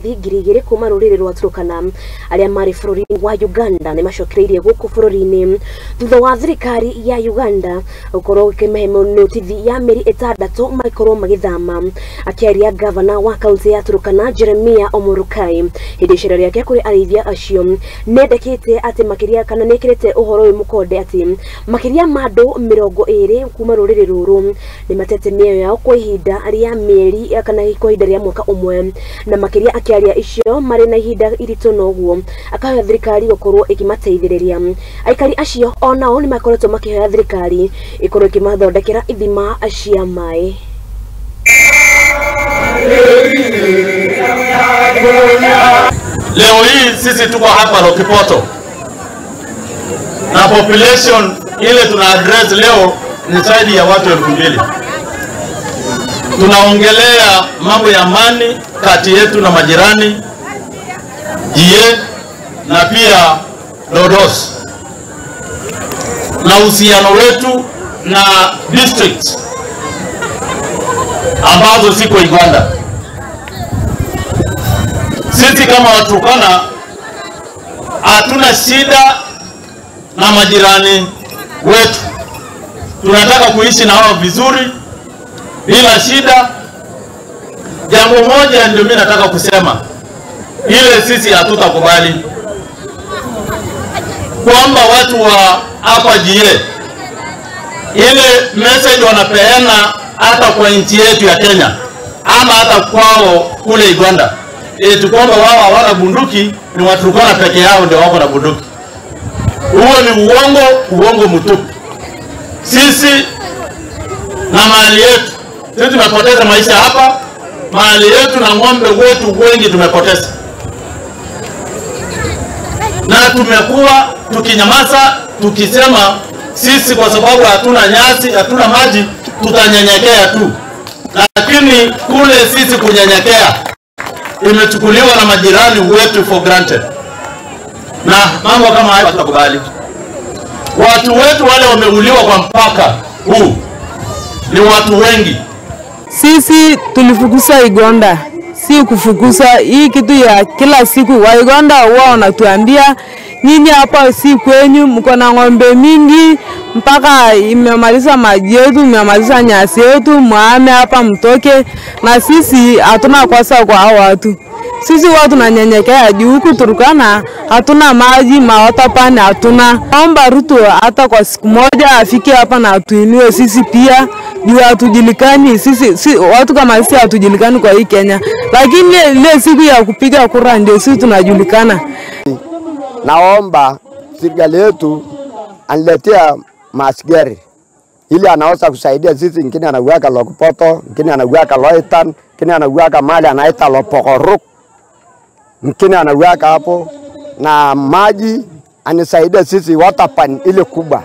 yuthi ngirigire kuma ruriri rwa Turkana aria mari bururi wa Uganda ni macokereirie guku bururi-ini thutha wa thirikari ya Uganda ukorwo ikimehe notithi ya meri 6 maikorwo magithama. Akiaria gavana wa kaunti ya Turkana Jeremiah Omurukai hindi cira riake kuri arithia acio nendekete ati makiria kana nekirete uhoro wi mukonde ati makiria mandu 20 kuma ruriri ruru ni matete mioyo yao kwa ihinda ria mieri kana kwa ihinda ria mwaka umwe, na makiria akiaria icio mari na ihinda irito noguo akahoya thirikari gukorwo ikimateithiriria. Aikari acio onao ni makoretwo makihoya thirikari ikorwo ikimathondekera ithima cia mai. Leo hii sisi tuko hapa Lokipoto na population ile tuna address leo ni zaidi ya watu 2000. Tunaongelea mambo ya amani kati yetu na majirani Jie na pia Lodos, na uhusiano wetu na districts ambazo ziko Uganda. Sisi kama Waturkana hatuna shida na majirani wetu, tunataka kuishi na wao vizuri bila shida. Jambo moja ndio mimi nataka kusema, ile sisi hatutakubali kwamba watu wa hapa Jie ile message wanapeana hata kwa nchi yetu ya Kenya ama hata kwao kule Uganda kwamba wao hawana bunduki, ni Waturkana peke yao ndio wako na bunduki. Huo ni uongo mtupu. Sisi na mali yetu, sisi tumepoteza maisha hapa, mali yetu na ng'ombe wetu wengi tumepoteza, na tumekuwa tukinyamaza tukisema sisi kwa sababu hatuna nyasi, hatuna maji, tutanyenyekea tu. Lakini kule sisi kunyenyekea imechukuliwa na majirani wetu for granted, na mambo kama hayo tutakubali. Watu wetu wale wameuliwa kwa mpaka huu ni watu wengi. Sisi tulifukuza Uganda, si kufukuza. Hii kitu ya kila siku wa Uganda wao wanatuambia nyinyi hapa si kwenyu, mko na ng'ombe mingi mpaka imemaliza maji yetu, imemaliza nyasi yetu, muame hapa mtoke. Na sisi hatuna kwasa kwa hao watu. Sisi watu tunanyenyekea juu huku Turkana hatuna maji, mawater pan hatuna. Naomba Ruto hata kwa siku moja afike hapa na atuinue sisi pia, juu hatujulikani sisi watu kama sisi hatujulikani kwa hii Kenya. Lakini ile siku ya kupiga kura ndio sisi tunajulikana. Naomba serikali yetu aniletea maskari ili anaweza kusaidia sisi. Ngine anaweka Lokipoto, ngine anaweka Loitan, ngine anaweka mali anaita Lopokorok, ngine anaweka hapo, na maji anisaidia sisi water pan ile kubwa.